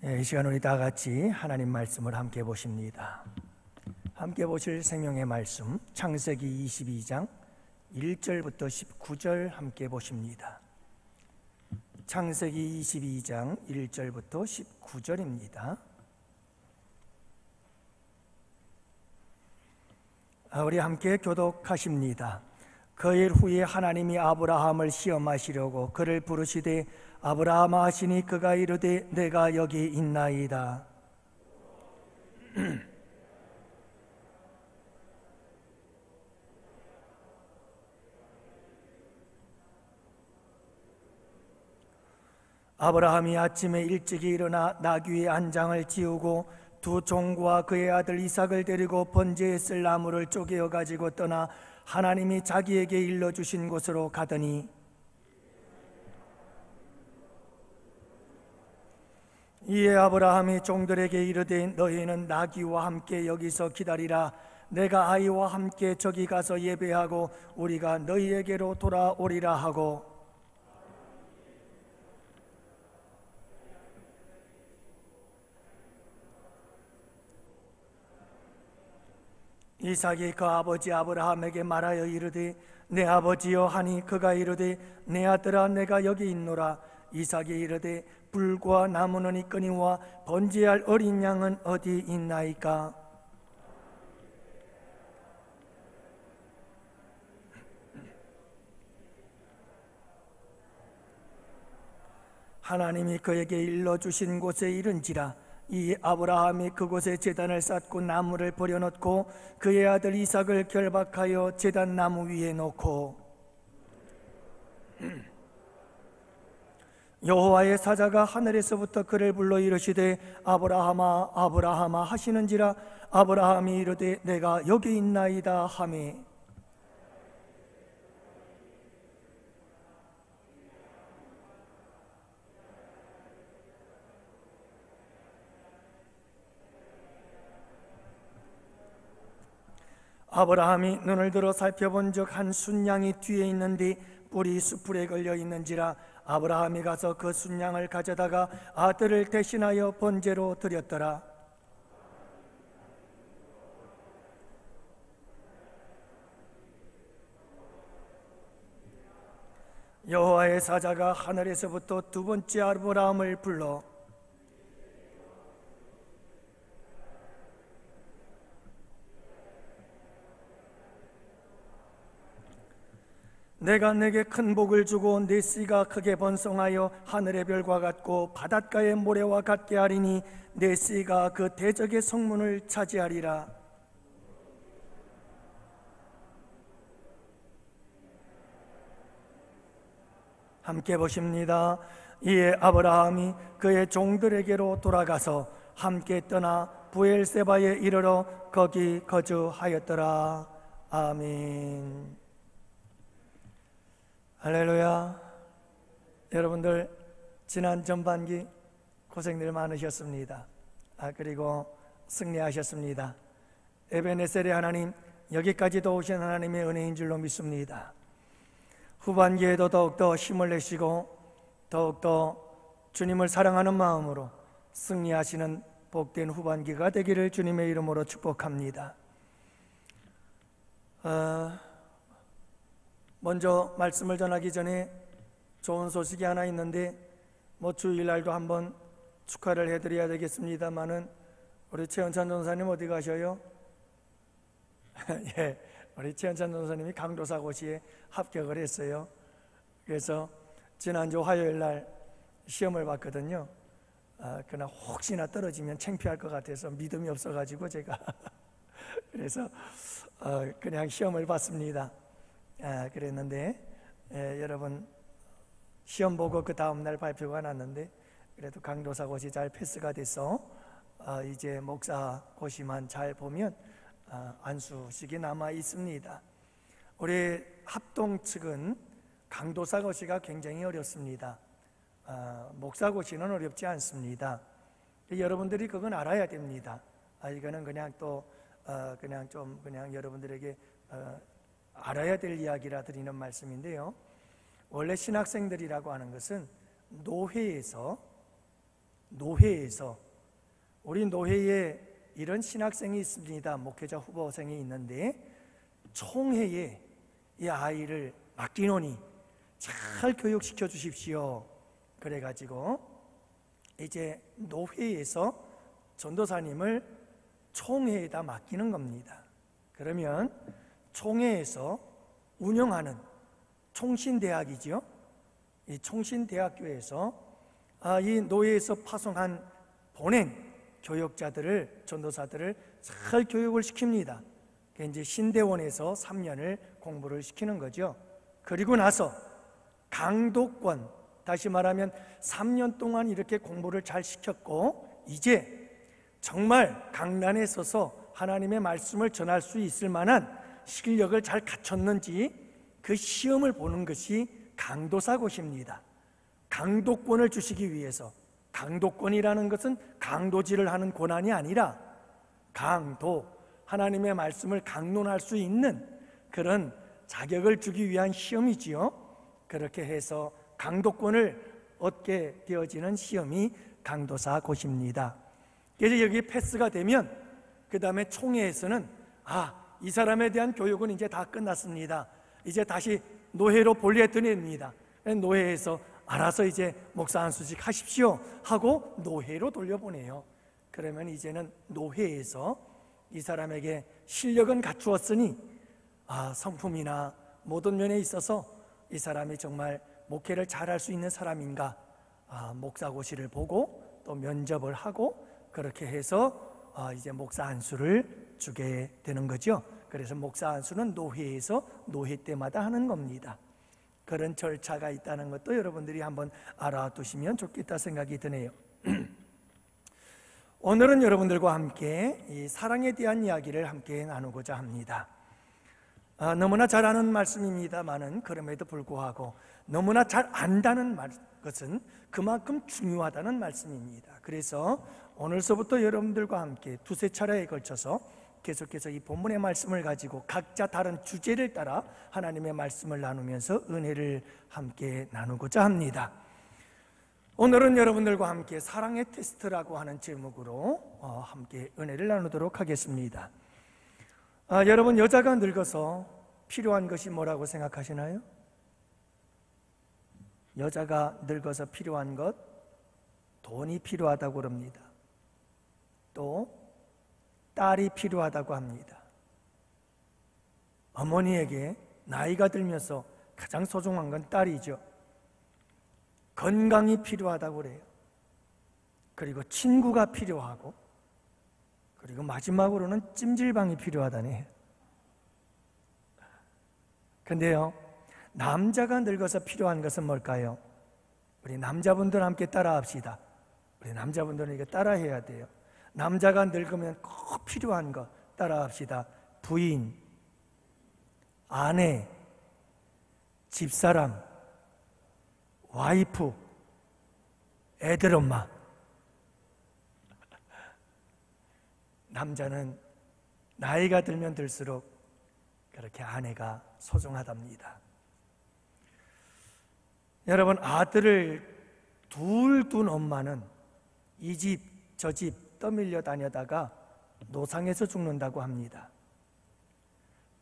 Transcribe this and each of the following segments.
이 시간 우리 다 같이 하나님 말씀을 함께 보십니다. 함께 보실 생명의 말씀 창세기 22장 1절부터 19절 함께 보십니다. 창세기 22장 1절부터 19절입니다. 우리 함께 교독하십니다. 그 일 후에 하나님이 아브라함을 시험하시려고 그를 부르시되 아브라함아 하시니 그가 이르되 내가 여기 있나이다. 아브라함이 아침에 일찍이 일어나 나귀의 한 장을 지우고 두 종과 그의 아들 이삭을 데리고 번제에 쓸 나무를 쪼개어 가지고 떠나 하나님이 자기에게 일러주신 곳으로 가더니 이에 아브라함이 종들에게 이르되 너희는 나귀와 함께 여기서 기다리라. 내가 아이와 함께 저기 가서 예배하고 우리가 너희에게로 돌아오리라 하고 이삭이 그 아버지 아브라함에게 말하여 이르되 내 아버지여 하니 그가 이르되 내 아들아 내가 여기 있노라. 이삭이 이르되 불과 나무는 있거니와 번제할 어린 양은 어디 있나이까? 하나님이 그에게 일러주신 곳에 이른지라. 이 아브라함이 그곳에 제단을 쌓고 나무를 버려놓고 그의 아들 이삭을 결박하여 제단 나무 위에 놓고 여호와의 사자가 하늘에서부터 그를 불러 이르시되 아브라함아 아브라함아 하시는지라. 아브라함이 이르되 내가 여기 있나이다 하매 아브라함이 눈을 들어 살펴본즉 한 순양이 뒤에 있는데 뿔이 수풀에 걸려 있는지라. 아브라함이 가서 그 순양을 가져다가 아들을 대신하여 번제로 드렸더라. 여호와의 사자가 하늘에서부터 두 번째 아브라함을 불러 내가 내게 큰 복을 주고 네 씨가 크게 번성하여 하늘의 별과 같고 바닷가의 모래와 같게 하리니 네 씨가 그 대적의 성문을 차지하리라. 함께 보십니다. 이에 아브라함이 그의 종들에게로 돌아가서 함께 떠나 부엘세바에 이르러 거기 거주하였더라. 아멘. 할렐루야. 여러분들 지난 전반기 고생들 많으셨습니다. 그리고 승리하셨습니다. 에베네셀의 하나님, 여기까지도 오신 하나님의 은혜인 줄로 믿습니다. 후반기에도 더욱더 힘을 내시고 더욱더 주님을 사랑하는 마음으로 승리하시는 복된 후반기가 되기를 주님의 이름으로 축복합니다. 먼저 말씀을 전하기 전에 좋은 소식이 하나 있는데 주일날도 한번 축하를 해드려야 되겠습니다만은 우리 최은찬 전사님 어디 가셔요? 예, 우리 최은찬 전사님이 강도사고시에 합격을 했어요. 그래서 지난주 화요일날 시험을 봤거든요. 그러나 혹시나 떨어지면 창피할 것 같아서 믿음이 없어가지고 제가 그래서 그냥 시험을 봤습니다. 그랬는데 여러분 시험 보고 그 다음날 발표가 났는데 그래도 강도사 고시 잘 패스가 돼서 이제 목사 고시만 잘 보면 안수식이 남아 있습니다. 우리 합동 측은 강도사 고시가 굉장히 어렵습니다. 목사 고시는 어렵지 않습니다. 여러분들이 그건 알아야 됩니다. 이거는 그냥 또 그냥 여러분들에게 알아야 될 이야기라 드리는 말씀인데요. 원래 신학생들이라고 하는 것은 노회에서 노회에서, 우리 노회에 이런 신학생이 있습니다. 목회자 후보생이 있는데 총회에 이 아이를 맡기노니 잘 교육시켜 주십시오. 그래가지고 이제 노회에서 전도사님을 총회에다 맡기는 겁니다. 그러면 총회에서 운영하는 총신대학이죠. 이 총신대학교에서 이 노회에서 파송한 보낸 교역자들을, 전도사들을 잘 교육을 시킵니다. 이제 신대원에서 3년을 공부를 시키는 거죠. 그리고 나서 강도권, 다시 말하면 3년 동안 이렇게 공부를 잘 시켰고 이제 정말 강단에 서서 하나님의 말씀을 전할 수 있을 만한 실력을 잘 갖췄는지 그 시험을 보는 것이 강도사고시입니다. 강도권을 주시기 위해서, 강도권이라는 것은 강도질을 하는 권한이 아니라 강도, 하나님의 말씀을 강론할 수 있는 그런 자격을 주기 위한 시험이지요. 그렇게 해서 강도권을 얻게 되어지는 시험이 강도사 고시입니다. 그래서 여기 패스가 되면 그 다음에 총회에서는 이 사람에 대한 교육은 이제 다 끝났습니다. 이제 다시 노회로 보내드립니다. 노회에서 알아서 이제 목사 한 수씩 하십시오 하고 노회로 돌려보내요. 그러면 이제는 노회에서 이 사람에게 실력은 갖추었으니 성품이나 모든 면에 있어서 이 사람이 정말 목회를 잘할 수 있는 사람인가, 목사고시를 보고 또 면접을 하고 그렇게 해서 이제 목사 안수를 주게 되는 거죠. 그래서 목사 안수는 노회에서 노회 때마다 하는 겁니다. 그런 절차가 있다는 것도 여러분들이 한번 알아두시면 좋겠다 생각이 드네요. 오늘은 여러분들과 함께 이 사랑에 대한 이야기를 함께 나누고자 합니다. 너무나 잘 아는 말씀입니다만은 그럼에도 불구하고 너무나 잘 안다는 것은 그만큼 중요하다는 말씀입니다. 그래서 오늘서부터 여러분들과 함께 두세 차례에 걸쳐서 계속해서 이 본문의 말씀을 가지고 각자 다른 주제를 따라 하나님의 말씀을 나누면서 은혜를 함께 나누고자 합니다. 오늘은 여러분들과 함께 사랑의 테스트라고 하는 제목으로 함께 은혜를 나누도록 하겠습니다. 여러분, 여자가 늙어서 필요한 것이 뭐라고 생각하시나요? 여자가 늙어서 필요한 것, 돈이 필요하다고 그럽니다. 또 딸이 필요하다고 합니다. 어머니에게 나이가 들면서 가장 소중한 건 딸이죠. 건강이 필요하다고 그래요. 그리고 친구가 필요하고, 그리고 마지막으로는 찜질방이 필요하다네요. 근데요, 남자가 늙어서 필요한 것은 뭘까요? 우리 남자분들 함께 따라합시다. 우리 남자분들은 이거 따라해야 돼요. 남자가 늙으면 꼭 필요한 거 따라합시다. 부인, 아내, 집사람, 와이프, 애들 엄마. 남자는 나이가 들면 들수록 그렇게 아내가 소중하답니다. 여러분, 아들을 둘 둔 엄마는 이 집, 저 집 떠밀려 다녀다가 노상에서 죽는다고 합니다.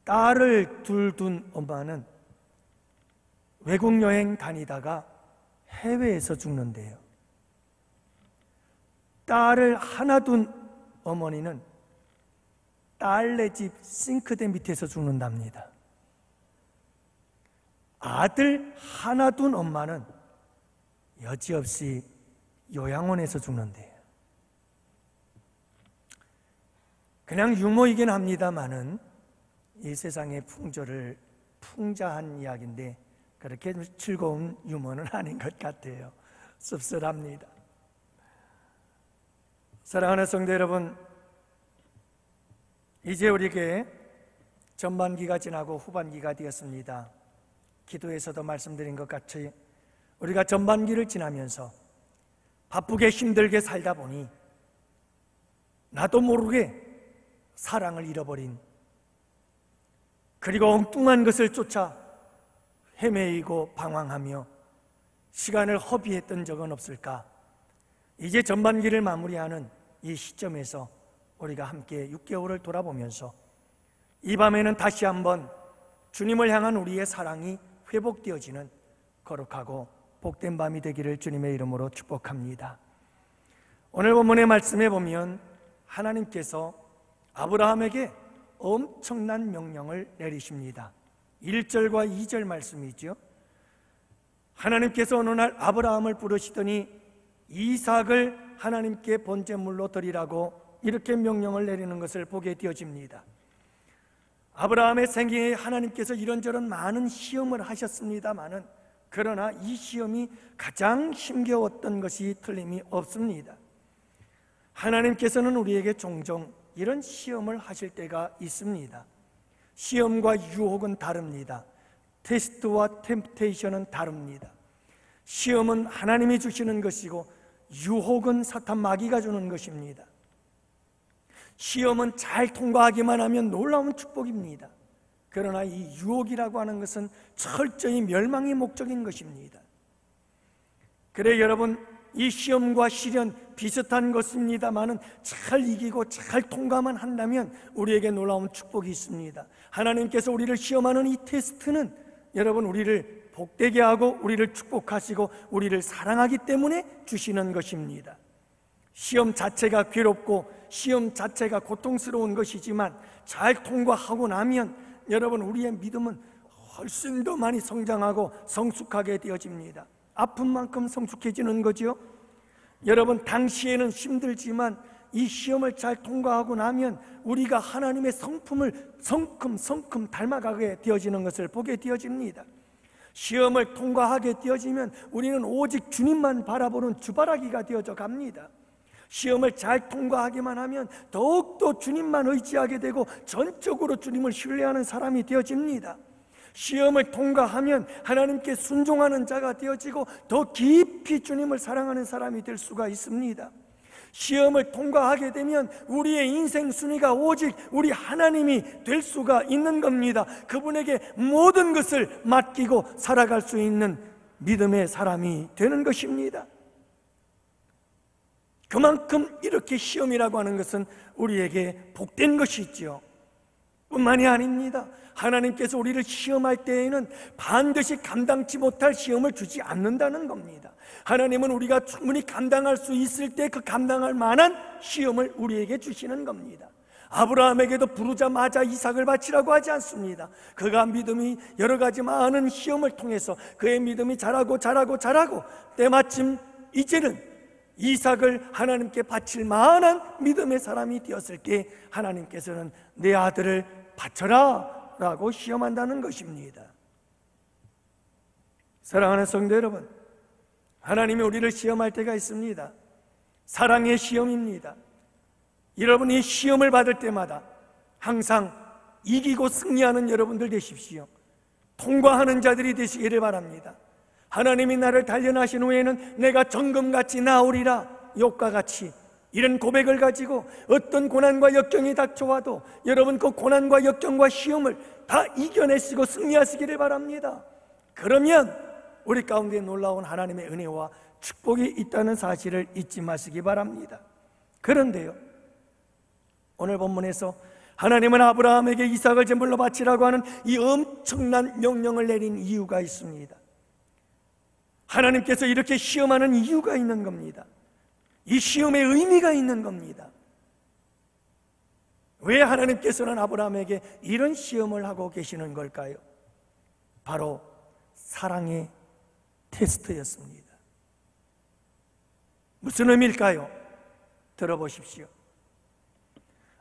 딸을 둘 둔 엄마는 외국 여행 다니다가 해외에서 죽는데요. 딸을 하나 둔 어머니는 딸네 집 싱크대 밑에서 죽는답니다. 아들 하나 둔 엄마는 여지없이 요양원에서 죽는데요. 그냥 유머이긴 합니다만은 이 세상의 풍조를 풍자한 이야기인데 그렇게 즐거운 유머는 아닌 것 같아요. 씁쓸합니다. 사랑하는 성도 여러분, 이제 우리에게 전반기가 지나고 후반기가 되었습니다. 기도에서도 말씀드린 것 같이 우리가 전반기를 지나면서 바쁘게 힘들게 살다 보니 나도 모르게 사랑을 잃어버린, 그리고 엉뚱한 것을 쫓아 헤매이고 방황하며 시간을 허비했던 적은 없을까? 이제 전반기를 마무리하는 이 시점에서 우리가 함께 6개월을 돌아보면서 이 밤에는 다시 한번 주님을 향한 우리의 사랑이 회복되어지는 거룩하고 복된 밤이 되기를 주님의 이름으로 축복합니다. 오늘 본문의 말씀에 보면 하나님께서 아브라함에게 엄청난 명령을 내리십니다. 1절과 2절 말씀이죠. 하나님께서 어느 날 아브라함을 부르시더니 이삭을 하나님께 번제물로 드리라고 이렇게 명령을 내리는 것을 보게 되어집니다. 아브라함의 생애에 하나님께서 이런저런 많은 시험을 하셨습니다마는 그러나 이 시험이 가장 힘겨웠던 것이 틀림이 없습니다. 하나님께서는 우리에게 종종 이런 시험을 하실 때가 있습니다. 시험과 유혹은 다릅니다. 테스트와 템프테이션은 다릅니다. 시험은 하나님이 주시는 것이고 유혹은 사탄 마귀가 주는 것입니다. 시험은 잘 통과하기만 하면 놀라운 축복입니다. 그러나 이 유혹이라고 하는 것은 철저히 멸망의 목적인 것입니다. 그래 여러분, 이 시험과 시련 비슷한 것입니다만은 잘 이기고 잘 통과만 한다면 우리에게 놀라운 축복이 있습니다. 하나님께서 우리를 시험하는 이 테스트는 여러분 우리를 복되게 하고 우리를 축복하시고 우리를 사랑하기 때문에 주시는 것입니다. 시험 자체가 괴롭고 시험 자체가 고통스러운 것이지만 잘 통과하고 나면 여러분 우리의 믿음은 훨씬 더 많이 성장하고 성숙하게 되어집니다. 아픈 만큼 성숙해지는 거죠. 여러분 당시에는 힘들지만 이 시험을 잘 통과하고 나면 우리가 하나님의 성품을 성큼 닮아가게 되어지는 것을 보게 되어집니다. 시험을 통과하게 되어지면 우리는 오직 주님만 바라보는 주바라기가 되어져 갑니다. 시험을 잘 통과하기만 하면 더욱더 주님만 의지하게 되고 전적으로 주님을 신뢰하는 사람이 되어집니다. 시험을 통과하면 하나님께 순종하는 자가 되어지고 더 깊이 주님을 사랑하는 사람이 될 수가 있습니다. 시험을 통과하게 되면 우리의 인생 순위가 오직 우리 하나님이 될 수가 있는 겁니다. 그분에게 모든 것을 맡기고 살아갈 수 있는 믿음의 사람이 되는 것입니다. 그만큼 이렇게 시험이라고 하는 것은 우리에게 복된 것이지요. 뿐만이 아닙니다. 하나님께서 우리를 시험할 때에는 반드시 감당치 못할 시험을 주지 않는다는 겁니다. 하나님은 우리가 충분히 감당할 수 있을 때 그 감당할 만한 시험을 우리에게 주시는 겁니다. 아브라함에게도 부르자마자 이삭을 바치라고 하지 않습니다. 그가 믿음이 여러 가지 많은 시험을 통해서 그의 믿음이 자라고 때마침 이제는 이삭을 하나님께 바칠 만한 믿음의 사람이 되었을 때 하나님께서는 내 아들을 바쳐라 라고 시험한다는 것입니다. 사랑하는 성도 여러분, 하나님이 우리를 시험할 때가 있습니다. 사랑의 시험입니다. 여러분이 시험을 받을 때마다 항상 이기고 승리하는 여러분들 되십시오. 통과하는 자들이 되시기를 바랍니다. 하나님이 나를 단련하신 후에는 내가 정금같이 나오리라, 욥과 같이 이런 고백을 가지고 어떤 고난과 역경이 닥쳐와도 여러분 그 고난과 역경과 시험을 다 이겨내시고 승리하시기를 바랍니다. 그러면 우리 가운데 놀라운 하나님의 은혜와 축복이 있다는 사실을 잊지 마시기 바랍니다. 그런데요, 오늘 본문에서 하나님은 아브라함에게 이삭을 제물로 바치라고 하는 이 엄청난 명령을 내린 이유가 있습니다. 하나님께서 이렇게 시험하는 이유가 있는 겁니다. 이 시험의 의미가 있는 겁니다. 왜 하나님께서는 아브라함에게 이런 시험을 하고 계시는 걸까요? 바로 사랑의 테스트였습니다. 무슨 의미일까요? 들어보십시오.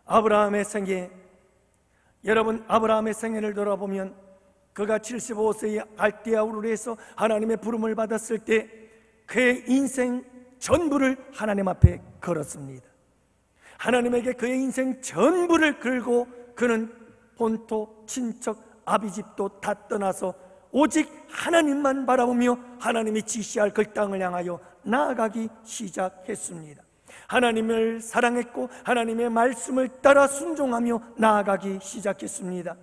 아브라함의 생애, 여러분 아브라함의 생애를 돌아보면 그가 75세의 알띠아우르에서 하나님의 부름을 받았을 때 그의 인생 전부를 하나님 앞에 걸었습니다. 하나님에게 그의 인생 전부를 걸고 그는 본토, 친척, 아비집도 다 떠나서 오직 하나님만 바라보며 하나님이 지시할 그 땅을 향하여 나아가기 시작했습니다. 하나님을 사랑했고 하나님의 말씀을 따라 순종하며 나아가기 시작했습니다.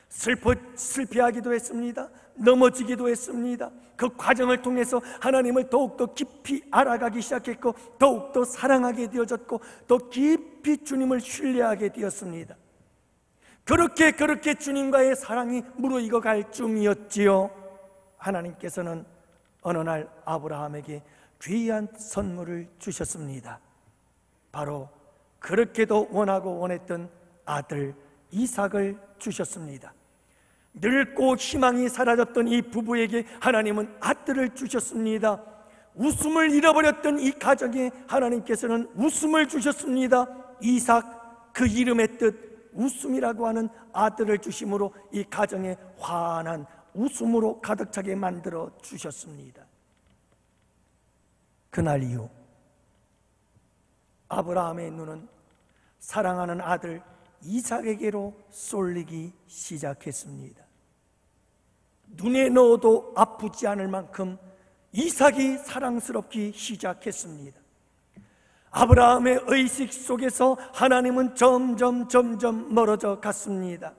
실패하기도 했습니다. 넘어지기도 했습니다. 그 과정을 통해서 하나님을 더욱더 깊이 알아가기 시작했고, 더욱더 사랑하게 되어졌고, 더 깊이 주님을 신뢰하게 되었습니다. 그렇게 주님과의 사랑이 무르익어 갈 쯤이었지요. 하나님께서는 어느 날 아브라함에게 귀한 선물을 주셨습니다. 바로 그렇게도 원하고 원했던 아들 이삭을 주셨습니다. 늙고 희망이 사라졌던 이 부부에게 하나님은 아들을 주셨습니다. 웃음을 잃어버렸던 이 가정에 하나님께서는 웃음을 주셨습니다. 이삭, 그 이름의 뜻 웃음이라고 하는 아들을 주심으로 이 가정에 환한 웃음으로 가득 차게 만들어 주셨습니다. 그날 이후 아브라함의 눈은 사랑하는 아들 이삭에게로 쏠리기 시작했습니다. 눈에 넣어도 아프지 않을 만큼 이삭이 사랑스럽기 시작했습니다. 아브라함의 의식 속에서 하나님은 점점 멀어져 갔습니다.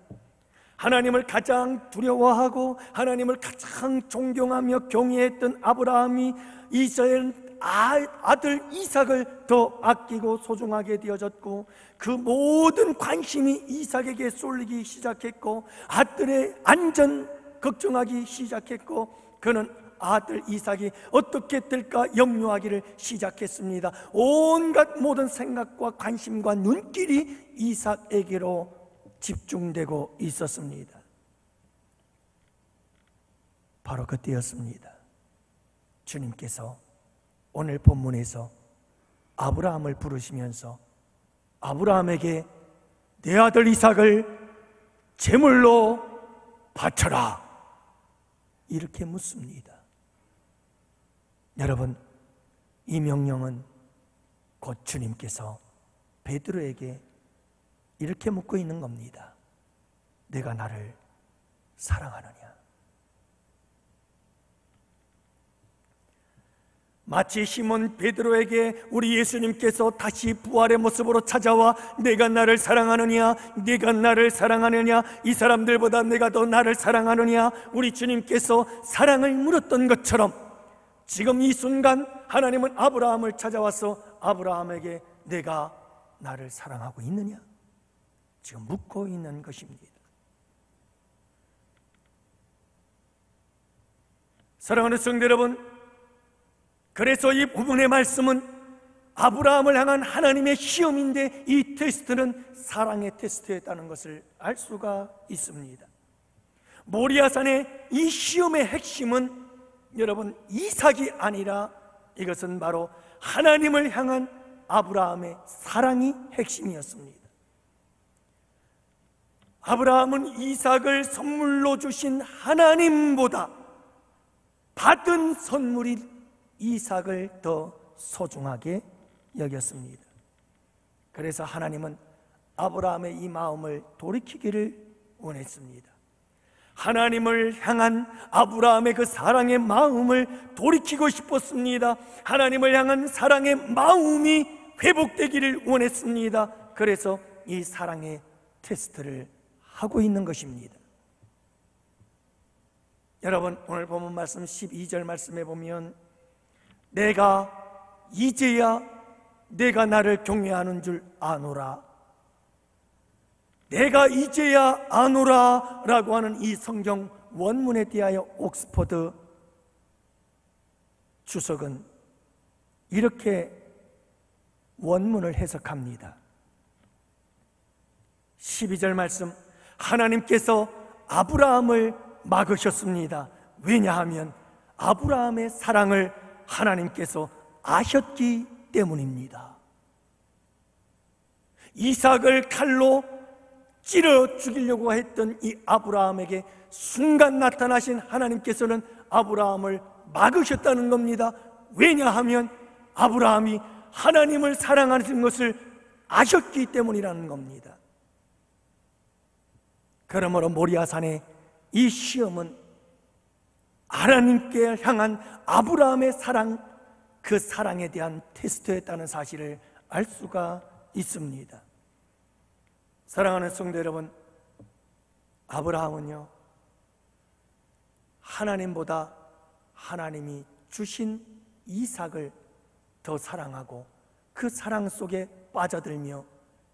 하나님을 가장 두려워하고 하나님을 가장 존경하며 경외했던 아브라함이 이스라엘 아들 이삭을 더 아끼고 소중하게 되어졌고, 그 모든 관심이 이삭에게 쏠리기 시작했고, 아들의 안전 걱정하기 시작했고, 그는 아들 이삭이 어떻게 될까 염려하기를 시작했습니다. 온갖 모든 생각과 관심과 눈길이 이삭에게로 집중되고 있었습니다. 바로 그때였습니다. 주님께서 오늘 본문에서 아브라함을 부르시면서 아브라함에게 내 아들 이삭을 제물로 바쳐라, 이렇게 묻습니다. 여러분, 이 명령은 곧 주님께서 베드로에게 이렇게 묻고 있는 겁니다. 내가 나를 사랑하느냐? 마치 시몬 베드로에게 우리 예수님께서 다시 부활의 모습으로 찾아와 내가 나를 사랑하느냐, 네가 나를 사랑하느냐, 이 사람들보다 내가 더 나를 사랑하느냐, 우리 주님께서 사랑을 물었던 것처럼 지금 이 순간 하나님은 아브라함을 찾아와서 아브라함에게 내가 나를 사랑하고 있느냐? 지금 묻고 있는 것입니다. 사랑하는 성도 여러분, 그래서 이 부분의 말씀은 아브라함을 향한 하나님의 시험인데, 이 테스트는 사랑의 테스트였다는 것을 알 수가 있습니다. 모리아산의 이 시험의 핵심은 여러분 이삭이 아니라 이것은 바로 하나님을 향한 아브라함의 사랑이 핵심이었습니다. 아브라함은 이삭을 선물로 주신 하나님보다 받은 선물이 이삭을 더 소중하게 여겼습니다. 그래서 하나님은 아브라함의 이 마음을 돌이키기를 원했습니다. 하나님을 향한 아브라함의 그 사랑의 마음을 돌이키고 싶었습니다. 하나님을 향한 사랑의 마음이 회복되기를 원했습니다. 그래서 이 사랑의 테스트를 하고 있는 것입니다. 여러분, 오늘 본문 말씀 12절 말씀에 보면 내가 이제야 내가 나를 경외하는 줄 아노라, 내가 이제야 아노라 라고 하는 이 성경 원문에 대하여 옥스퍼드 주석은 이렇게 원문을 해석합니다. 12절 말씀, 하나님께서 아브라함을 막으셨습니다. 왜냐하면 아브라함의 사랑을 하나님께서 아셨기 때문입니다. 이삭을 칼로 찔러 죽이려고 했던 이 아브라함에게 순간 나타나신 하나님께서는 아브라함을 막으셨다는 겁니다. 왜냐하면 아브라함이 하나님을 사랑하는 것을 아셨기 때문이라는 겁니다. 그러므로 모리아산의 이 시험은 하나님께 향한 아브라함의 사랑, 그 사랑에 대한 테스트였다는 사실을 알 수가 있습니다. 사랑하는 성도 여러분, 아브라함은요, 하나님보다 하나님이 주신 이삭을 더 사랑하고 그 사랑 속에 빠져들며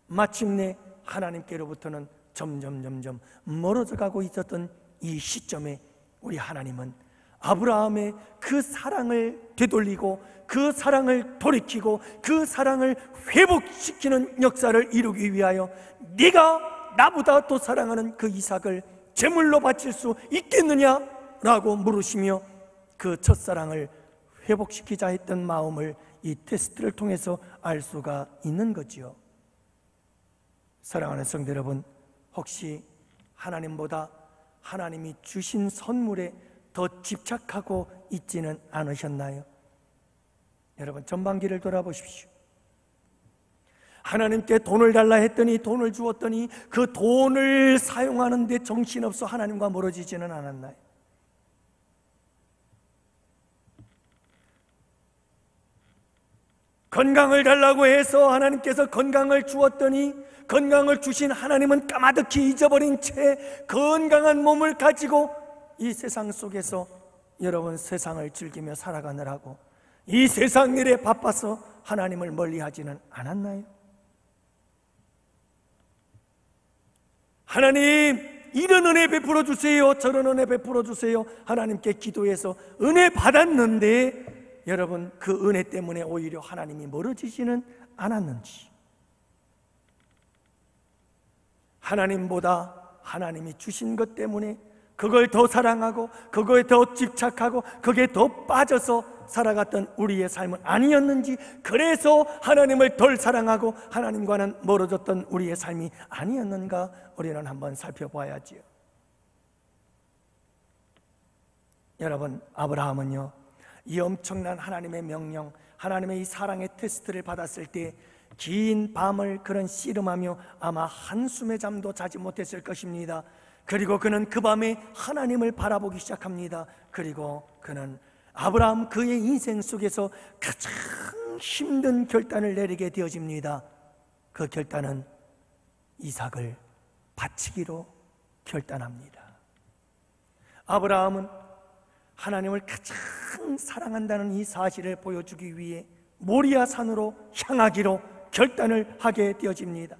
마침내 하나님께로부터는 점점 멀어져 가고 있었던 이 시점에 우리 하나님은 아브라함의 그 사랑을 되돌리고 그 사랑을 돌이키고 그 사랑을 회복시키는 역사를 이루기 위하여 네가 나보다 더 사랑하는 그 이삭을 제물로 바칠 수 있겠느냐? 라고 물으시며 그 첫사랑을 회복시키자 했던 마음을 이 테스트를 통해서 알 수가 있는 거지요. 사랑하는 성도 여러분, 혹시 하나님보다 하나님이 주신 선물에 더 집착하고 있지는 않으셨나요? 여러분, 전반기를 돌아보십시오. 하나님께 돈을 달라 했더니 돈을 주었더니 그 돈을 사용하는 데 정신없어 하나님과 멀어지지는 않았나요? 건강을 달라고 해서 하나님께서 건강을 주었더니 건강을 주신 하나님은 까마득히 잊어버린 채 건강한 몸을 가지고 이 세상 속에서 여러분 세상을 즐기며 살아가느라고 이 세상 일에 바빠서 하나님을 멀리하지는 않았나요? 하나님, 이런 은혜 베풀어 주세요, 저런 은혜 베풀어 주세요 하나님께 기도해서 은혜 받았는데 여러분 그 은혜 때문에 오히려 하나님이 멀어지지는 않았는지, 하나님보다 하나님이 주신 것 때문에 그걸 더 사랑하고 그거에 더 집착하고 그게 더 빠져서 살아갔던 우리의 삶은 아니었는지, 그래서 하나님을 덜 사랑하고 하나님과는 멀어졌던 우리의 삶이 아니었는가 우리는 한번 살펴봐야지요. 여러분, 아브라함은요 이 엄청난 하나님의 명령, 하나님의 이 사랑의 테스트를 받았을 때 긴 밤을 그런 씨름하며 아마 한숨의 잠도 자지 못했을 것입니다. 그리고 그는 그 밤에 하나님을 바라보기 시작합니다. 그리고 그는 아브라함 그의 인생 속에서 가장 힘든 결단을 내리게 되어집니다. 그 결단은 이삭을 바치기로 결단합니다. 아브라함은 하나님을 가장 사랑한다는 이 사실을 보여주기 위해 모리아 산으로 향하기로 결단을 하게 되어집니다.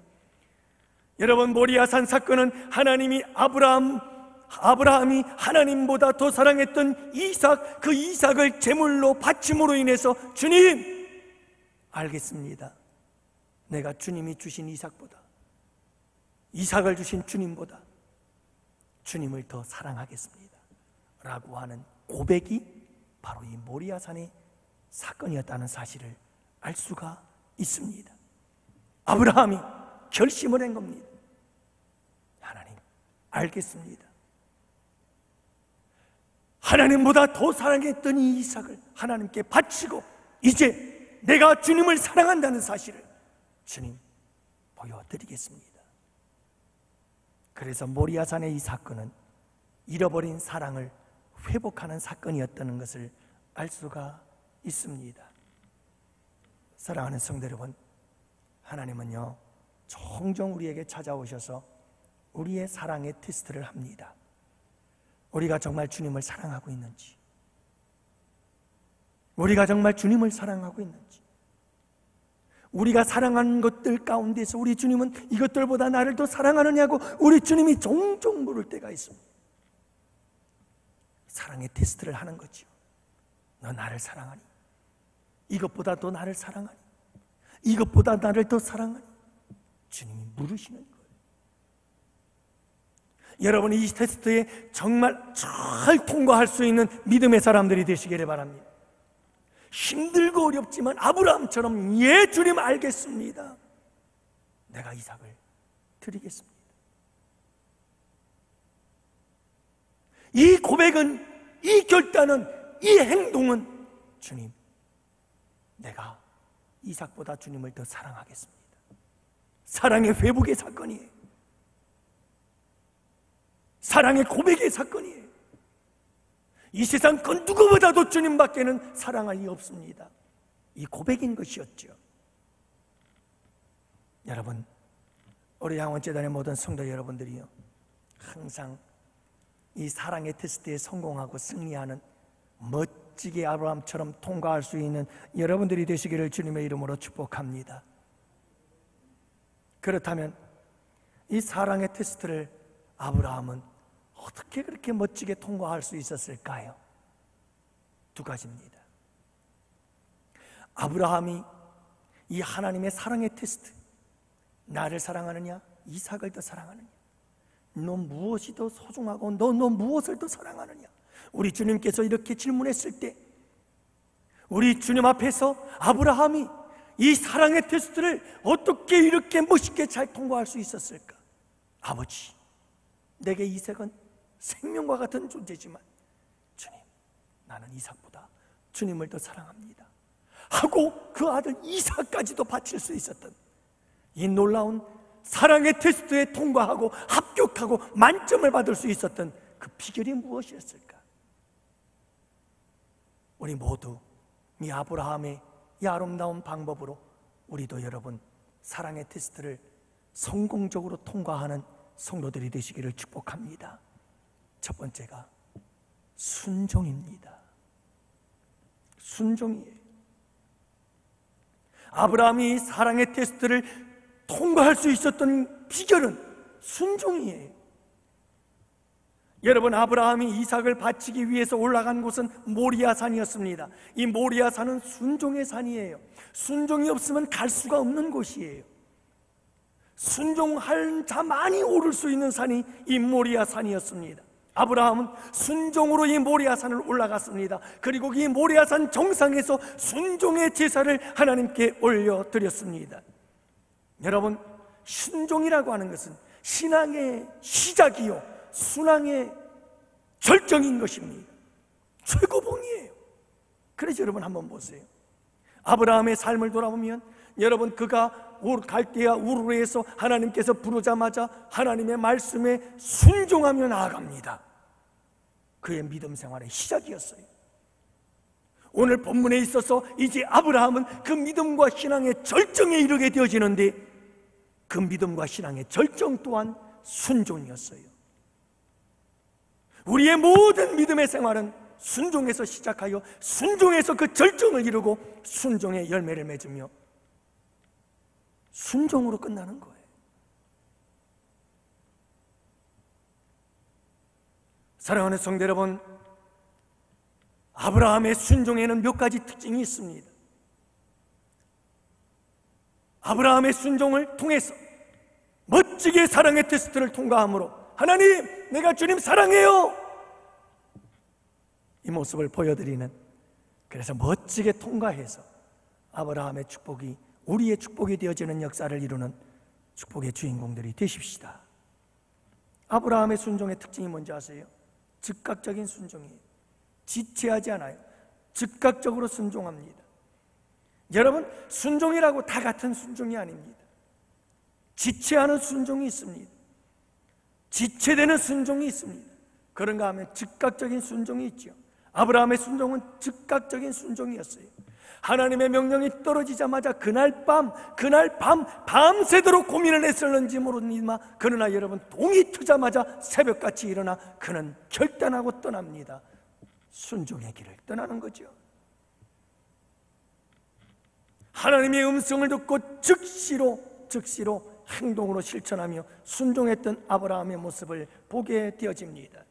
여러분, 모리아산 사건은 하나님이 아브라함이 하나님보다 더 사랑했던 이삭, 그 이삭을 제물로 바침으로 인해서 주님, 알겠습니다. 내가 주님이 주신 이삭을 주신 주님보다 주님을 더 사랑하겠습니다 라고 하는 고백이 바로 이 모리아산의 사건이었다는 사실을 알 수가 있습니다. 아브라함이 결심을 한 겁니다. 하나님, 알겠습니다. 하나님보다 더 사랑했던 이 이삭을 하나님께 바치고 이제 내가 주님을 사랑한다는 사실을 주님 보여드리겠습니다. 그래서 모리아산의 이 사건은 잃어버린 사랑을 회복하는 사건이었다는 것을 알 수가 있습니다. 사랑하는 성도 여러분, 하나님은요 종종 우리에게 찾아오셔서 우리의 사랑의 테스트를 합니다. 우리가 정말 주님을 사랑하고 있는지, 우리가 정말 주님을 사랑하고 있는지, 우리가 사랑하는 것들 가운데서 우리 주님은 이것들보다 나를 더 사랑하느냐고 우리 주님이 종종 물을 때가 있습니다. 사랑의 테스트를 하는 거죠. 너 나를 사랑하니? 이것보다 더 나를 사랑하니? 이것보다 나를 더 사랑하니? 주님이 물으시는 거예요. 여러분이 이 테스트에 정말 잘 통과할 수 있는 믿음의 사람들이 되시기를 바랍니다. 힘들고 어렵지만 아브라함처럼 예 주님 알겠습니다, 내가 이삭을 드리겠습니다. 이 고백은, 이 결단은, 이 행동은 주님, 내가 이삭보다 주님을 더 사랑하겠습니다. 사랑의 회복의 사건이에요. 사랑의 고백의 사건이에요. 이 세상 그 누구보다도 주님밖에는 사랑할 리 없습니다. 이 고백인 것이었죠. 여러분, 우리 양원재단의 모든 성도 여러분들이요, 항상 이 사랑의 테스트에 성공하고 승리하는 멋지게 아브라함처럼 통과할 수 있는 여러분들이 되시기를 주님의 이름으로 축복합니다. 그렇다면 이 사랑의 테스트를 아브라함은 어떻게 그렇게 멋지게 통과할 수 있었을까요? 두 가지입니다. 아브라함이 이 하나님의 사랑의 테스트, 나를 사랑하느냐, 이삭을 더 사랑하느냐, 너 무엇이 더 소중하고 너 무엇을 더 사랑하느냐, 우리 주님께서 이렇게 질문했을 때 우리 주님 앞에서 아브라함이 이 사랑의 테스트를 어떻게 이렇게 멋있게 잘 통과할 수 있었을까? 아버지, 내게 이삭은 생명과 같은 존재지만 주님, 나는 이삭보다 주님을 더 사랑합니다 하고 그 아들 이삭까지도 바칠 수 있었던 이 놀라운 사랑의 테스트에 통과하고 합격하고 만점을 받을 수 있었던 그 비결이 무엇이었을까? 우리 모두 이 아브라함의 이 아름다운 방법으로 우리도 여러분 사랑의 테스트를 성공적으로 통과하는 성도들이 되시기를 축복합니다. 첫 번째가 순종입니다. 순종이에요. 아브라함이 사랑의 테스트를 통과할 수 있었던 비결은 순종이에요. 여러분, 아브라함이 이삭을 바치기 위해서 올라간 곳은 모리아산이었습니다. 이 모리아산은 순종의 산이에요. 순종이 없으면 갈 수가 없는 곳이에요. 순종할 자만이 오를 수 있는 산이 이 모리아산이었습니다. 아브라함은 순종으로 이 모리아산을 올라갔습니다. 그리고 이 모리아산 정상에서 순종의 제사를 하나님께 올려드렸습니다. 여러분, 순종이라고 하는 것은 신앙의 시작이요 순항의 절정인 것입니다. 최고봉이에요. 그래서 여러분 한번 보세요. 아브라함의 삶을 돌아보면 여러분, 그가 갈대아 우르에서 하나님께서 부르자마자 하나님의 말씀에 순종하며 나아갑니다. 그의 믿음 생활의 시작이었어요. 오늘 본문에 있어서 이제 아브라함은 그 믿음과 신앙의 절정에 이르게 되어지는데 그 믿음과 신앙의 절정 또한 순종이었어요. 우리의 모든 믿음의 생활은 순종에서 시작하여 순종에서 그 절정을 이루고 순종의 열매를 맺으며 순종으로 끝나는 거예요. 사랑하는 성도 여러분, 아브라함의 순종에는 몇 가지 특징이 있습니다. 아브라함의 순종을 통해서 멋지게 사랑의 테스트를 통과함으로 하나님, 내가 주님 사랑해요, 이 모습을 보여드리는, 그래서 멋지게 통과해서 아브라함의 축복이 우리의 축복이 되어지는 역사를 이루는 축복의 주인공들이 되십시다. 아브라함의 순종의 특징이 뭔지 아세요? 즉각적인 순종이에요. 지체하지 않아요. 즉각적으로 순종합니다. 여러분, 순종이라고 다 같은 순종이 아닙니다. 지체하는 순종이 있습니다. 지체되는 순종이 있습니다. 그런가 하면 즉각적인 순종이 있죠. 아브라함의 순종은 즉각적인 순종이었어요. 하나님의 명령이 떨어지자마자 그날 밤 밤새도록 고민을 했을는지 모르니만 그러나 여러분, 동이 트자마자 새벽같이 일어나 그는 결단하고 떠납니다. 순종의 길을 떠나는 거죠. 하나님의 음성을 듣고 즉시로 행동으로 실천하며 순종했던 아브라함의 모습을 보게 되어집니다.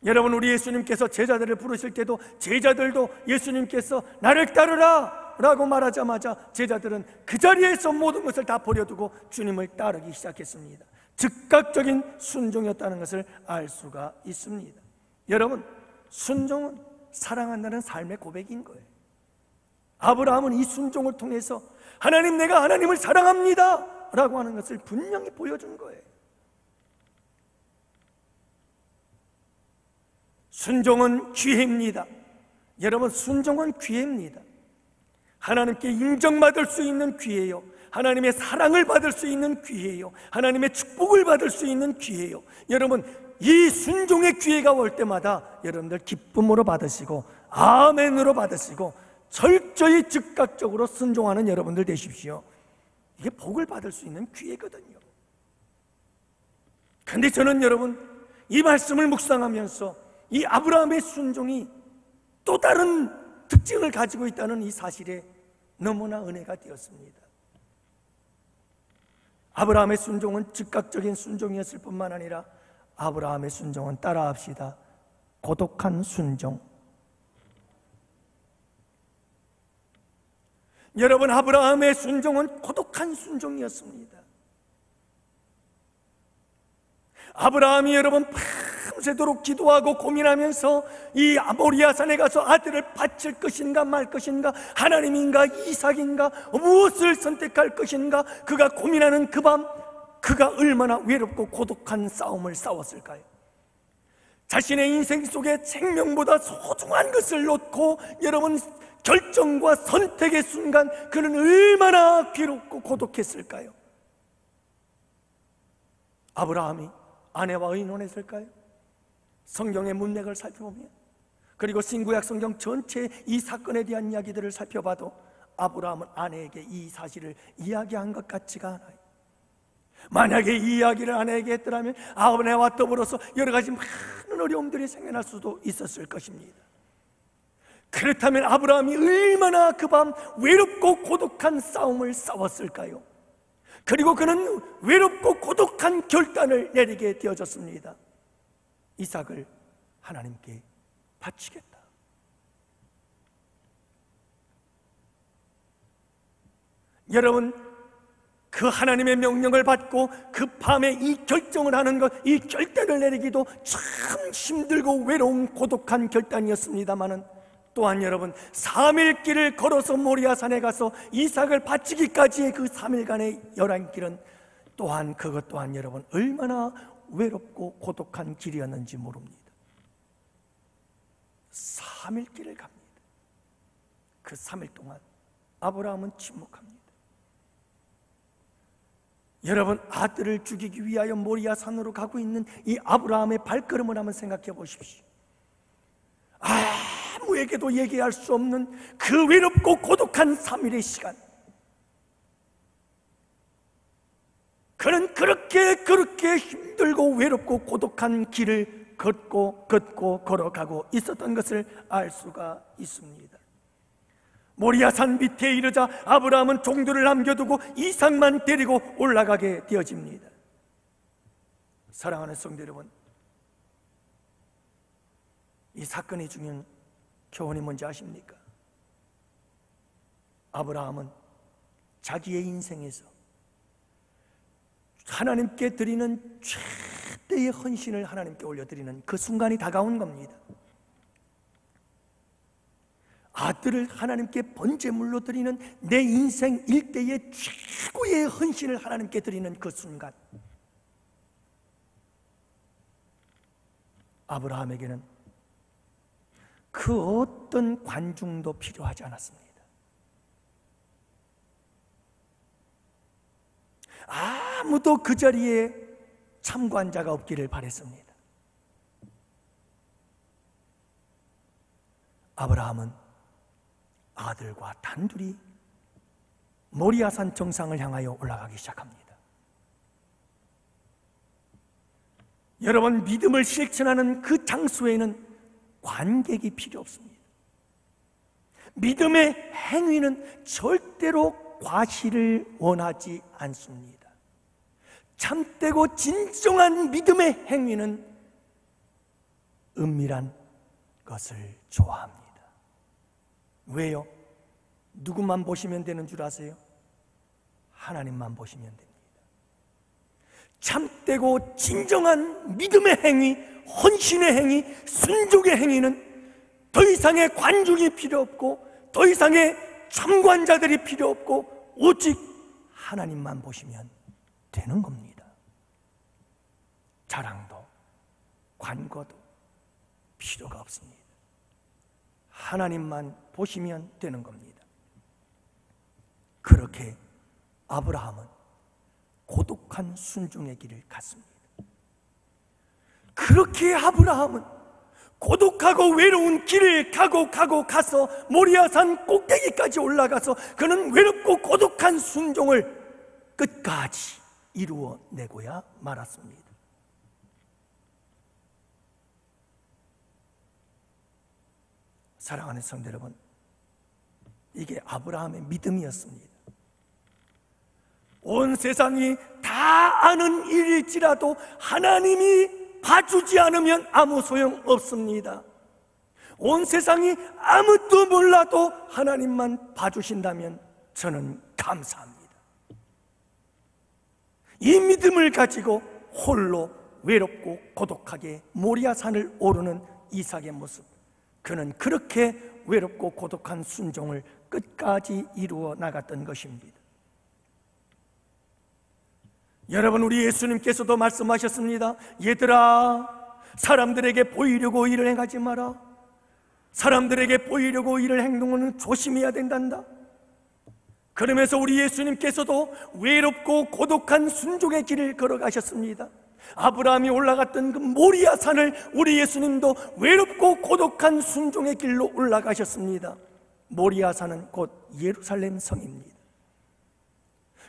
여러분, 우리 예수님께서 제자들을 부르실 때도 제자들도 예수님께서 나를 따르라 라고 말하자마자 제자들은 그 자리에서 모든 것을 다 버려두고 주님을 따르기 시작했습니다. 즉각적인 순종이었다는 것을 알 수가 있습니다. 여러분, 순종은 사랑한다는 삶의 고백인 거예요. 아브라함은 이 순종을 통해서 하나님, 내가 하나님을 사랑합니다 라고 하는 것을 분명히 보여준 거예요. 순종은 기회입니다. 여러분, 순종은 기회입니다. 하나님께 인정받을 수 있는 기회요, 하나님의 사랑을 받을 수 있는 기회요, 하나님의 축복을 받을 수 있는 기회요. 여러분, 이 순종의 기회가 올 때마다 여러분들 기쁨으로 받으시고 아멘으로 받으시고 철저히 즉각적으로 순종하는 여러분들 되십시오. 이게 복을 받을 수 있는 기회거든요. 그런데 저는 여러분, 이 말씀을 묵상하면서 이 아브라함의 순종이 또 다른 특징을 가지고 있다는 이 사실에 너무나 은혜가 되었습니다. 아브라함의 순종은 즉각적인 순종이었을 뿐만 아니라 아브라함의 순종은, 따라합시다, 고독한 순종. 여러분, 아브라함의 순종은 고독한 순종이었습니다. 아브라함이 여러분 밤새도록 기도하고 고민하면서 이 모리아산에 가서 아들을 바칠 것인가 말 것인가, 하나님인가 이삭인가 무엇을 선택할 것인가, 그가 고민하는 그 밤, 그가 얼마나 외롭고 고독한 싸움을 싸웠을까요? 자신의 인생 속에 생명보다 소중한 것을 놓고 여러분 결정과 선택의 순간, 그는 얼마나 괴롭고 고독했을까요? 아브라함이 아내와 의논했을까요? 성경의 문맥을 살펴보면, 그리고 신구약 성경 전체 이 사건에 대한 이야기들을 살펴봐도 아브라함은 아내에게 이 사실을 이야기한 것 같지가 않아요. 만약에 이 이야기를 아내에게 했더라면 아내와 더불어서 여러 가지 많은 어려움들이 생겨날 수도 있었을 것입니다. 그렇다면 아브라함이 얼마나 그 밤 외롭고 고독한 싸움을 싸웠을까요? 그리고 그는 외롭고 고독한 결단을 내리게 되어졌습니다. 이삭을 하나님께 바치겠다. 여러분, 그 하나님의 명령을 받고 그 밤에 이 결정을 하는 것, 이 결단을 내리기도 참 힘들고 외로운 고독한 결단이었습니다마는, 또한 여러분 3일 길을 걸어서 모리아산에 가서 이삭을 바치기까지의 그 3일간의 여행길은 또한, 그것 또한 여러분 얼마나 외롭고 고독한 길이었는지 모릅니다. 3일 길을 갑니다. 그 3일 동안 아브라함은 침묵합니다. 여러분, 아들을 죽이기 위하여 모리아산으로 가고 있는 이 아브라함의 발걸음을 한번 생각해 보십시오. 아무에게도 얘기할 수 없는 그 외롭고 고독한 3일의 시간, 그는 그렇게 힘들고 외롭고 고독한 길을 걷고 걸어가고 있었던 것을 알 수가 있습니다. 모리아산 밑에 이르자 아브라함은 종들을 남겨두고 이삭만 데리고 올라가게 되어집니다. 사랑하는 성도 여러분, 이 사건이 주는 교훈이 뭔지 아십니까? 아브라함은 자기의 인생에서 하나님께 드리는 최대의 헌신을 하나님께 올려드리는 그 순간이 다가온 겁니다. 아들을 하나님께 번제물로 드리는 내 인생 일대의 최고의 헌신을 하나님께 드리는 그 순간, 아브라함에게는 그 어떤 관중도 필요하지 않았습니다. 아무도 그 자리에 참관자가 없기를 바랬습니다. 아브라함은 아들과 단둘이 모리아산 정상을 향하여 올라가기 시작합니다. 여러분, 믿음을 실천하는 그 장소에는 관객이 필요 없습니다. 믿음의 행위는 절대로 과시를 원하지 않습니다. 참되고 진정한 믿음의 행위는 은밀한 것을 좋아합니다. 왜요? 누구만 보시면 되는 줄 아세요? 하나님만 보시면 됩니다. 참되고 진정한 믿음의 행위, 헌신의 행위, 순종의 행위는 더 이상의 관중이 필요 없고 더 이상의 참관자들이 필요 없고 오직 하나님만 보시면 되는 겁니다. 자랑도 관거도 필요가 없습니다. 하나님만 보시면 되는 겁니다. 그렇게 아브라함은 고독한 순종의 길을 갔습니다. 그렇게 아브라함은 고독하고 외로운 길을 가서 모리아산 꼭대기까지 올라가서 그는 외롭고 고독한 순종을 끝까지 이루어내고야 말았습니다. 사랑하는 성도 여러분, 이게 아브라함의 믿음이었습니다. 온 세상이 다 아는 일일지라도 하나님이 봐주지 않으면 아무 소용 없습니다. 온 세상이 아무도 몰라도 하나님만 봐주신다면 저는 감사합니다. 이 믿음을 가지고 홀로 외롭고 고독하게 모리아산을 오르는 이삭의 모습, 그는 그렇게 외롭고 고독한 순종을 끝까지 이루어 나갔던 것입니다. 여러분, 우리 예수님께서도 말씀하셨습니다. 얘들아, 사람들에게 보이려고 일을 행하지 마라. 사람들에게 보이려고 일을 행동하는 조심해야 된단다. 그러면서 우리 예수님께서도 외롭고 고독한 순종의 길을 걸어가셨습니다. 아브라함이 올라갔던 그 모리아산을 우리 예수님도 외롭고 고독한 순종의 길로 올라가셨습니다. 모리아산은 곧 예루살렘 성입니다.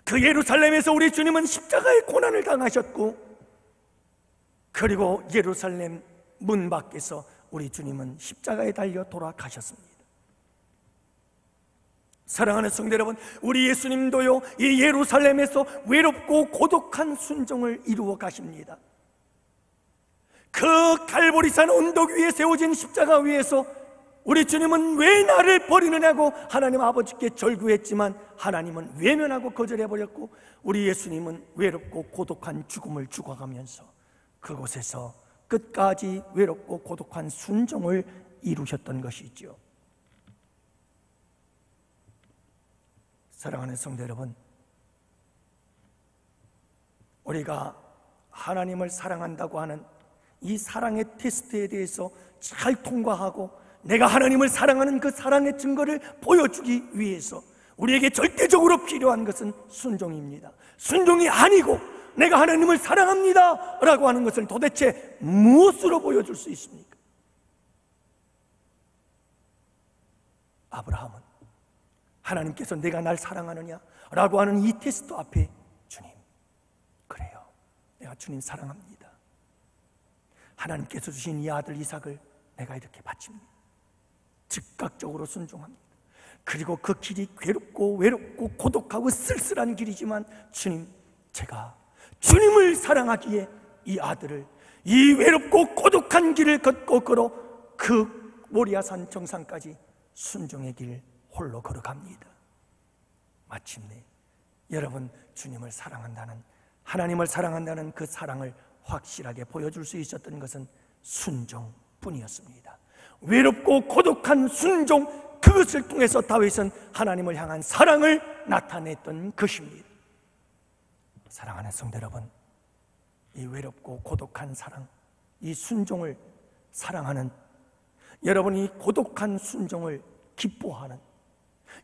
그 예루살렘에서 우리 주님은 십자가의 고난을 당하셨고, 그리고 예루살렘 문 밖에서 우리 주님은 십자가에 달려 돌아가셨습니다. 사랑하는 성도 여러분, 우리 예수님도요, 이 예루살렘에서 외롭고 고독한 순종을 이루어 가십니다. 그 갈보리산 언덕 위에 세워진 십자가 위에서 우리 주님은 왜 나를 버리느냐고 하나님 아버지께 절규했지만 하나님은 외면하고 거절해버렸고, 우리 예수님은 외롭고 고독한 죽음을 죽어가면서 그곳에서 끝까지 외롭고 고독한 순종을 이루셨던 것이죠. 사랑하는 성도 여러분, 우리가 하나님을 사랑한다고 하는 이 사랑의 테스트에 대해서 잘 통과하고 내가 하나님을 사랑하는 그 사랑의 증거를 보여주기 위해서 우리에게 절대적으로 필요한 것은 순종입니다. 순종이 아니고 내가 하나님을 사랑합니다 라고 하는 것을 도대체 무엇으로 보여줄 수 있습니까? 아브라함은 하나님께서 내가 날 사랑하느냐 라고 하는 이 테스트 앞에, 주님, 그래요, 내가 주님 사랑합니다. 하나님께서 주신 이 아들 이삭을 내가 이렇게 바칩니다. 즉각적으로 순종합니다. 그리고 그 길이 괴롭고 외롭고 고독하고 쓸쓸한 길이지만, 주님, 제가 주님을 사랑하기에 이 아들을 이 외롭고 고독한 길을 걷고 걸어 그 모리아산 정상까지 순종의 길 홀로 걸어갑니다. 마침내 여러분, 주님을 사랑한다는, 하나님을 사랑한다는 그 사랑을 확실하게 보여줄 수 있었던 것은 순종뿐이었습니다. 외롭고 고독한 순종, 그것을 통해서 다윗은 하나님을 향한 사랑을 나타냈던 것입니다. 사랑하는 성도 여러분, 이 외롭고 고독한 사랑, 이 순종을 사랑하는, 여러분이 고독한 순종을 기뻐하는,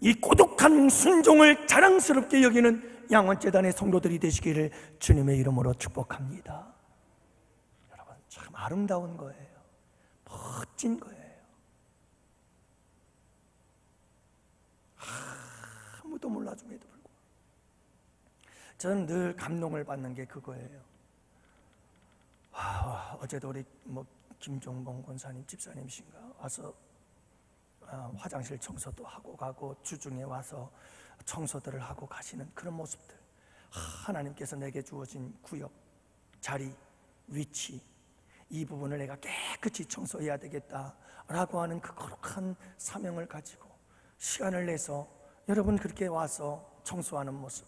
이 고독한 순종을 자랑스럽게 여기는 양원재단의 성도들이 되시기를 주님의 이름으로 축복합니다. 여러분, 참 아름다운 거예요. 멋진 거예요. 아무도 몰라줌에도 불구하고 저는 늘 감동을 받는 게 그거예요. 어제도 우리 김종봉 권사님 집사님이신가 와서 화장실 청소도 하고 가고 주중에 와서 청소들을 하고 가시는 그런 모습들, 하나님께서 내게 주어진 구역, 자리, 위치, 이 부분을 내가 깨끗이 청소해야 되겠다라고 하는 그 거룩한 사명을 가지고 시간을 내서 여러분 그렇게 와서 청소하는 모습,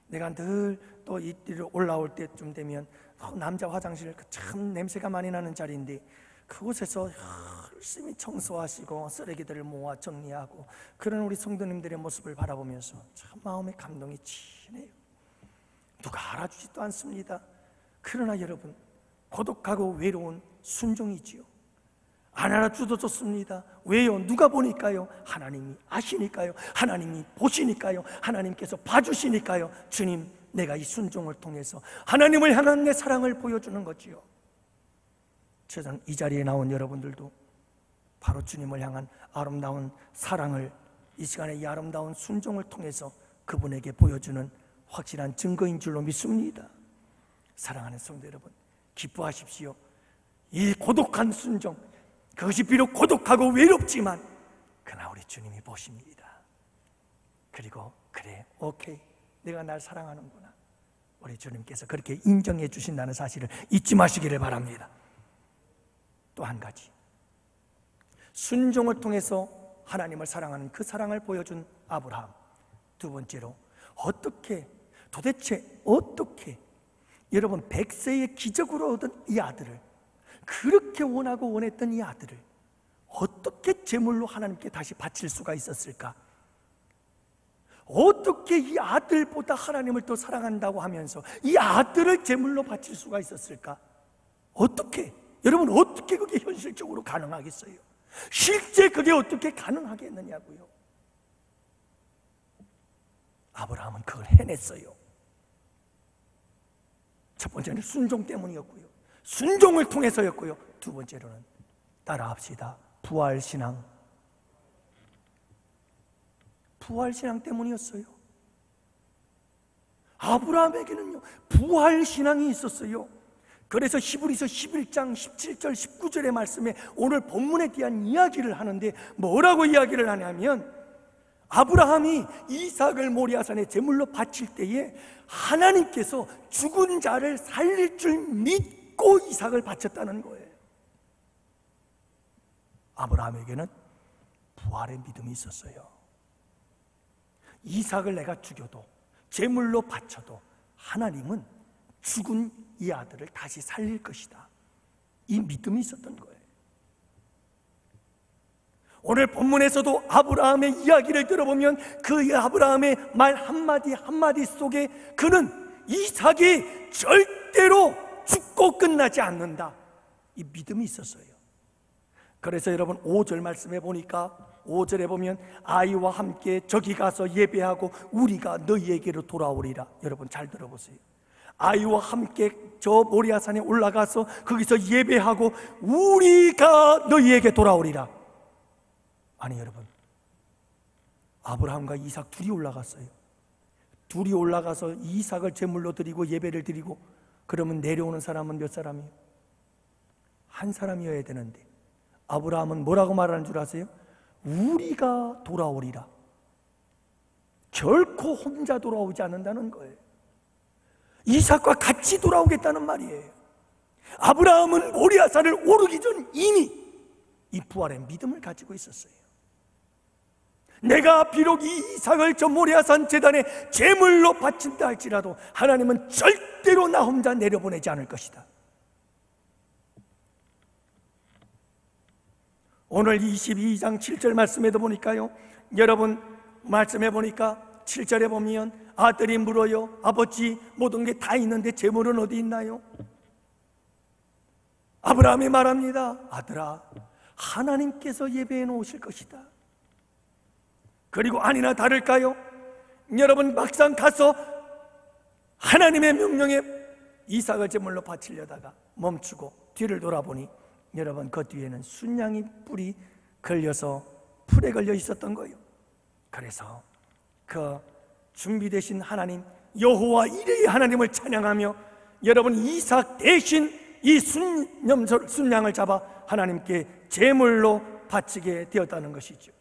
내가 늘 또 이리로 올라올 때쯤 되면 남자 화장실 참 냄새가 많이 나는 자리인데 그곳에서 열심히 청소하시고 쓰레기들을 모아 정리하고 그런 우리 성도님들의 모습을 바라보면서 참 마음의 감동이 진해요. 누가 알아주지도 않습니다. 그러나 여러분, 고독하고 외로운 순종이지요. 안 알아주도 좋습니다. 왜요? 누가 보니까요? 하나님이 아시니까요. 하나님이 보시니까요. 하나님께서 봐주시니까요. 주님, 내가 이 순종을 통해서 하나님을 향한 내 사랑을 보여주는 거지요. 저는 이 자리에 나온 여러분들도 바로 주님을 향한 아름다운 사랑을, 이 시간에 이 아름다운 순종을 통해서 그분에게 보여주는 확실한 증거인 줄로 믿습니다. 사랑하는 성도 여러분, 기뻐하십시오. 이 고독한 순종, 그것이 비록 고독하고 외롭지만 그러나 우리 주님이 보십니다. 그리고 그래, 오케이, 내가 날 사랑하는구나. 우리 주님께서 그렇게 인정해 주신다는 사실을 잊지 마시기를 바랍니다. 또 한 가지, 순종을 통해서 하나님을 사랑하는 그 사랑을 보여준 아브라함. 두 번째로, 도대체 어떻게 여러분 100세의 기적으로 얻은 이 아들을, 그렇게 원하고 원했던 이 아들을 어떻게 제물로 하나님께 다시 바칠 수가 있었을까? 어떻게 이 아들보다 하나님을 더 사랑한다고 하면서 이 아들을 제물로 바칠 수가 있었을까? 어떻게? 여러분, 어떻게 그게 현실적으로 가능하겠어요? 실제 그게 어떻게 가능하겠느냐고요. 아브라함은 그걸 해냈어요. 첫 번째는 순종 때문이었고요, 순종을 통해서였고요, 두 번째로는 따라합시다, 부활신앙 때문이었어요. 아브라함에게는요 부활신앙이 있었어요. 그래서 히브리서 11장 17절 19절의 말씀에 오늘 본문에 대한 이야기를 하는데 뭐라고 이야기를 하냐면, 아브라함이 이삭을 모리아산에 제물로 바칠 때에 하나님께서 죽은 자를 살릴 줄 믿고 이삭을 바쳤다는 거예요. 아브라함에게는 부활의 믿음이 있었어요. 이삭을 내가 죽여도, 제물로 바쳐도 하나님은 죽은 이 아들을 다시 살릴 것이다, 이 믿음이 있었던 거예요. 오늘 본문에서도 아브라함의 이야기를 들어보면 그 아브라함의 말 한마디 한마디 속에 그는 이삭이 절대로 죽고 끝나지 않는다, 이 믿음이 있었어요. 그래서 여러분 5절 말씀해 보니까, 5절에 보면 아이와 함께 저기 가서 예배하고 우리가 너희에게로 돌아오리라. 여러분 잘 들어보세요. 아이와 함께 저 모리아산에 올라가서 거기서 예배하고 우리가 너희에게 돌아오리라. 아니 여러분, 아브라함과 이삭 둘이 올라갔어요. 둘이 올라가서 이삭을 제물로 드리고 예배를 드리고, 그러면 내려오는 사람은 몇 사람이에요? 한 사람이어야 되는데 아브라함은 뭐라고 말하는 줄 아세요? 우리가 돌아오리라. 결코 혼자 돌아오지 않는다는 거예요. 이삭과 같이 돌아오겠다는 말이에요. 아브라함은 모리아산을 오르기 전 이미 이 부활의 믿음을 가지고 있었어요. 내가 비록 이 이삭을 저 모리아산 제단에 제물로 바친다 할지라도 하나님은 절대로 나 혼자 내려보내지 않을 것이다. 오늘 22장 7절 말씀에도 보니까요, 여러분 말씀해 보니까 7절에 보면 아들이 물어요, 아버지 모든 게 다 있는데 제물은 어디 있나요? 아브라함이 말합니다. 아들아, 하나님께서 예배해 놓으실 것이다. 그리고 아니나 다를까요? 여러분 막상 가서 하나님의 명령에 이삭을 제물로 바치려다가 멈추고 뒤를 돌아보니 여러분 그 뒤에는 순양이 뿔이 걸려서 풀에 걸려 있었던 거예요. 그래서 그 준비되신 하나님 여호와 이레의 하나님을 찬양하며 여러분 이삭 대신 이 순양을 잡아 하나님께 제물로 바치게 되었다는 것이죠.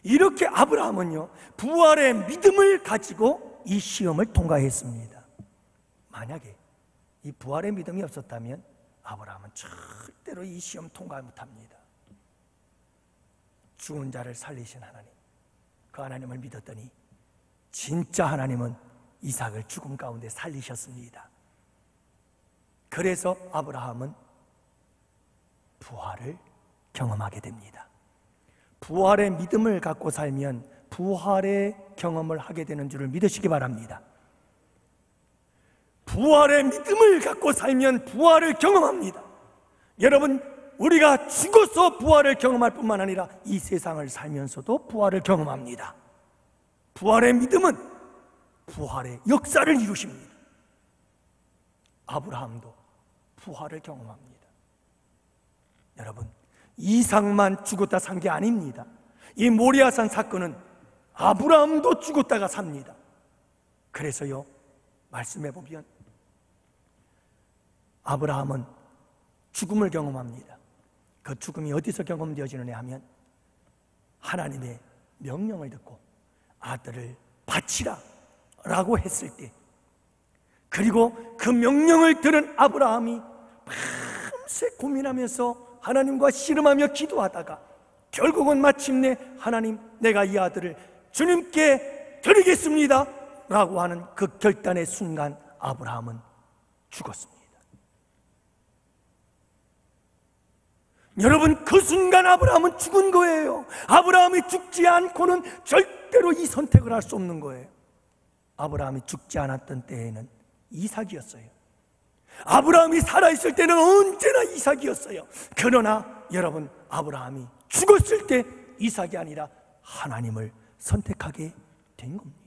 이렇게 아브라함은요 부활의 믿음을 가지고 이 시험을 통과했습니다. 만약에 이 부활의 믿음이 없었다면 아브라함은 절대로 이 시험 통과 못합니다. 죽은 자를 살리신 하나님, 그 하나님을 믿었더니 진짜 하나님은 이삭을 죽음 가운데 살리셨습니다. 그래서 아브라함은 부활을 경험하게 됩니다. 부활의 믿음을 갖고 살면 부활의 경험을 하게 되는 줄을 믿으시기 바랍니다. 부활의 믿음을 갖고 살면 부활을 경험합니다. 여러분, 우리가 죽어서 부활을 경험할 뿐만 아니라 이 세상을 살면서도 부활을 경험합니다. 부활의 믿음은 부활의 역사를 이루십니다. 아브라함도 부활을 경험합니다. 여러분, 이삭만 죽었다 산 게 아닙니다. 이 모리아산 사건은 아브라함도 죽었다가 삽니다. 그래서요, 말씀해 보면 아브라함은 죽음을 경험합니다. 그 죽음이 어디서 경험되어지느냐 하면 하나님의 명령을 듣고 아들을 바치라 라고 했을 때, 그리고 그 명령을 들은 아브라함이 밤새 고민하면서 하나님과 씨름하며 기도하다가 결국은 마침내 하나님, 내가 이 아들을 주님께 드리겠습니다 라고 하는 그 결단의 순간 아브라함은 죽었습니다. 여러분, 그 순간 아브라함은 죽은 거예요. 아브라함이 죽지 않고는 절대로 이 선택을 할 수 없는 거예요. 아브라함이 죽지 않았던 때에는 이삭이었어요. 아브라함이 살아있을 때는 언제나 이삭이었어요. 그러나 여러분, 아브라함이 죽었을 때 이삭이 아니라 하나님을 선택하게 된 겁니다.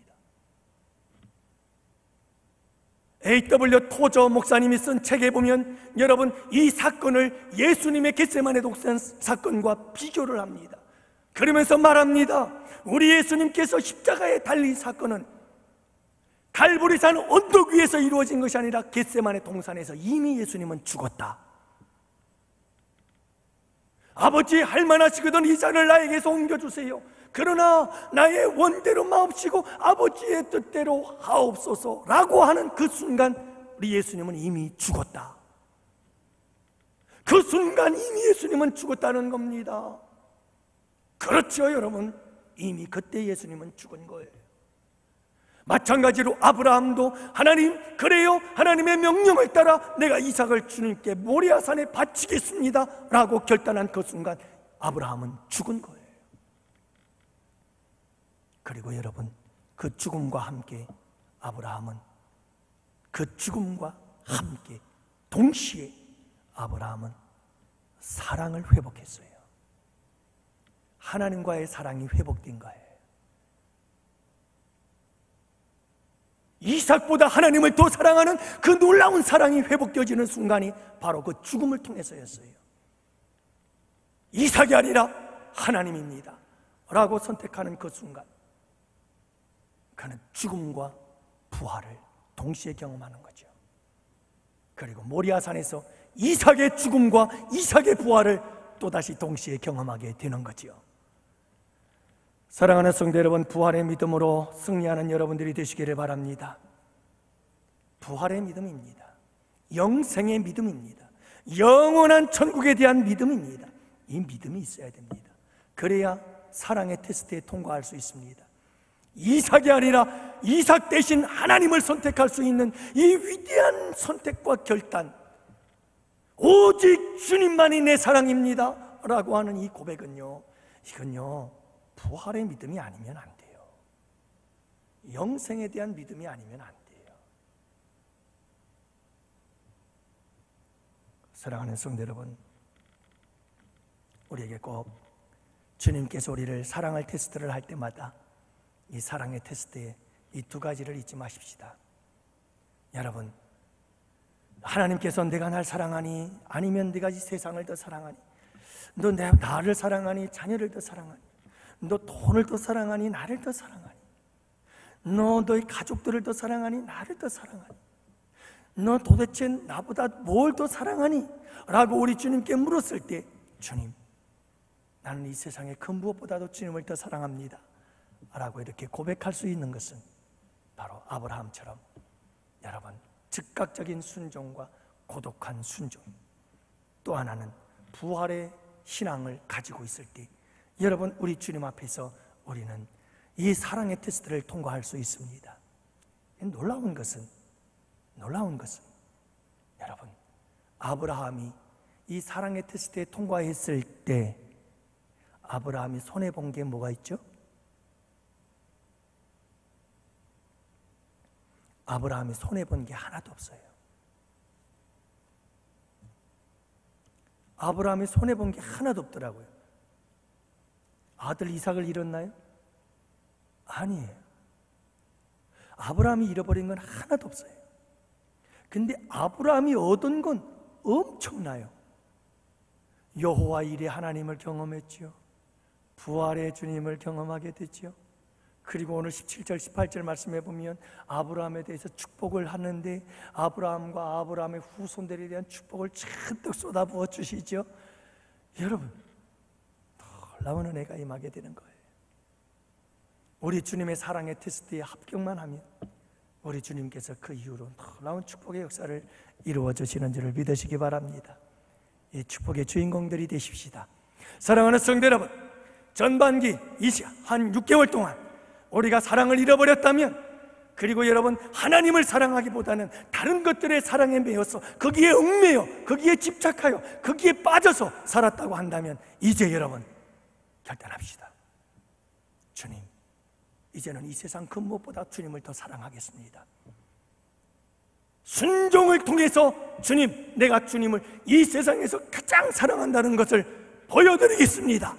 A.W. 토저 목사님이 쓴 책에 보면 여러분, 이 사건을 예수님의 겟세마네 독산 사건과 비교를 합니다. 그러면서 말합니다. 우리 예수님께서 십자가에 달린 사건은 갈보리산 언덕 위에서 이루어진 것이 아니라 겟세마네 동산에서 이미 예수님은 죽었다. 아버지, 할만하시거든 이 잔을 나에게서 옮겨주세요. 그러나 나의 원대로 마옵시고 아버지의 뜻대로 하옵소서 라고 하는 그 순간 우리 예수님은 이미 죽었다. 그 순간 이미 예수님은 죽었다는 겁니다. 그렇죠 여러분, 이미 그때 예수님은 죽은 거예요. 마찬가지로 아브라함도 하나님, 그래요, 하나님의 명령을 따라 내가 이삭을 주님께 모리아산에 바치겠습니다 라고 결단한 그 순간 아브라함은 죽은 거예요. 그리고 여러분, 그 죽음과 함께 아브라함은, 그 죽음과 함께 동시에 아브라함은 사랑을 회복했어요. 하나님과의 사랑이 회복된 거예요. 이삭보다 하나님을 더 사랑하는 그 놀라운 사랑이 회복되어지는 순간이 바로 그 죽음을 통해서였어요. 이삭이 아니라 하나님입니다 라고 선택하는 그 순간 그는 죽음과 부활을 동시에 경험하는 거죠. 그리고 모리아산에서 이삭의 죽음과 이삭의 부활을 또다시 동시에 경험하게 되는 거죠. 사랑하는 성도 여러분, 부활의 믿음으로 승리하는 여러분들이 되시기를 바랍니다. 부활의 믿음입니다. 영생의 믿음입니다. 영원한 천국에 대한 믿음입니다. 이 믿음이 있어야 됩니다. 그래야 사랑의 테스트에 통과할 수 있습니다. 이삭이 아니라 이삭 대신 하나님을 선택할 수 있는 이 위대한 선택과 결단, 오직 주님만이 내 사랑입니다 라고 하는 이 고백은요, 이건요 부활의 믿음이 아니면 안 돼요. 영생에 대한 믿음이 아니면 안 돼요. 사랑하는 성도 여러분, 우리에게 꼭 주님께서 우리를 사랑할 테스트를 할 때마다 이 사랑의 테스트에 이 두 가지를 잊지 마십시다. 여러분, 하나님께서 내가 날 사랑하니, 아니면 네가 이 세상을 더 사랑하니, 너 나를 사랑하니, 자녀를 더 사랑하니, 너 돈을 더 사랑하니, 나를 더 사랑하니, 너 너희 가족들을 더 사랑하니, 나를 더 사랑하니, 너 도대체 나보다 뭘 더 사랑하니? 라고 우리 주님께 물었을 때, 주님, 나는 이 세상의 그 무엇보다도 주님을 더 사랑합니다 라고 이렇게 고백할 수 있는 것은 바로 아브라함처럼 여러분, 즉각적인 순종과 고독한 순종, 또 하나는 부활의 신앙을 가지고 있을 때 여러분, 우리 주님 앞에서 우리는 이 사랑의 테스트를 통과할 수 있습니다. 놀라운 것은 여러분, 아브라함이 이 사랑의 테스트에 통과했을 때 아브라함이 손해본 게 뭐가 있죠? 아브라함이 손해본 게 하나도 없어요. 아브라함이 손해본 게 하나도 없더라고요. 아들 이삭을 잃었나요? 아니에요. 아브라함이 잃어버린 건 하나도 없어요. 근데 아브라함이 얻은 건 엄청나요. 여호와 일의 하나님을 경험했죠. 부활의 주님을 경험하게 됐죠. 그리고 오늘 17절 18절 말씀해 보면 아브라함에 대해서 축복을 하는데 아브라함과 아브라함의 후손들에 대한 축복을 잔뜩 쏟아부어 주시죠. 여러분, 놀라운 은혜가 임하게 되는 거예요. 우리 주님의 사랑의 테스트에 합격만 하면 우리 주님께서 그 이후로 놀라운 축복의 역사를 이루어 주시는 줄을 믿으시기 바랍니다. 이 축복의 주인공들이 되십시다. 사랑하는 성도 여러분, 전반기 한 6개월 동안 우리가 사랑을 잃어버렸다면, 그리고 여러분 하나님을 사랑하기보다는 다른 것들의 사랑에 매여서 거기에 얽매여 거기에 집착하여 거기에 빠져서 살았다고 한다면, 이제 여러분 결단합시다. 주님, 이제는 이 세상 그 무엇보다 주님을 더 사랑하겠습니다. 순종을 통해서 주님, 내가 주님을 이 세상에서 가장 사랑한다는 것을 보여드리겠습니다.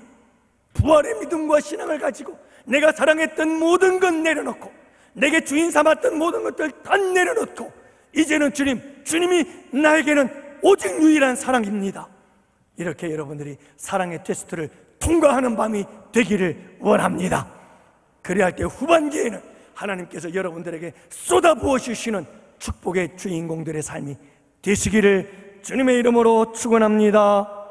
부활의 믿음과 신앙을 가지고 내가 사랑했던 모든 것 내려놓고, 내게 주인 삼았던 모든 것들 다 내려놓고, 이제는 주님이 나에게는 오직 유일한 사랑입니다. 이렇게 여러분들이 사랑의 테스트를 통과하는 밤이 되기를 원합니다. 그래야 할 때 후반기에는 하나님께서 여러분들에게 쏟아부어 주시는 축복의 주인공들의 삶이 되시기를 주님의 이름으로 축원합니다.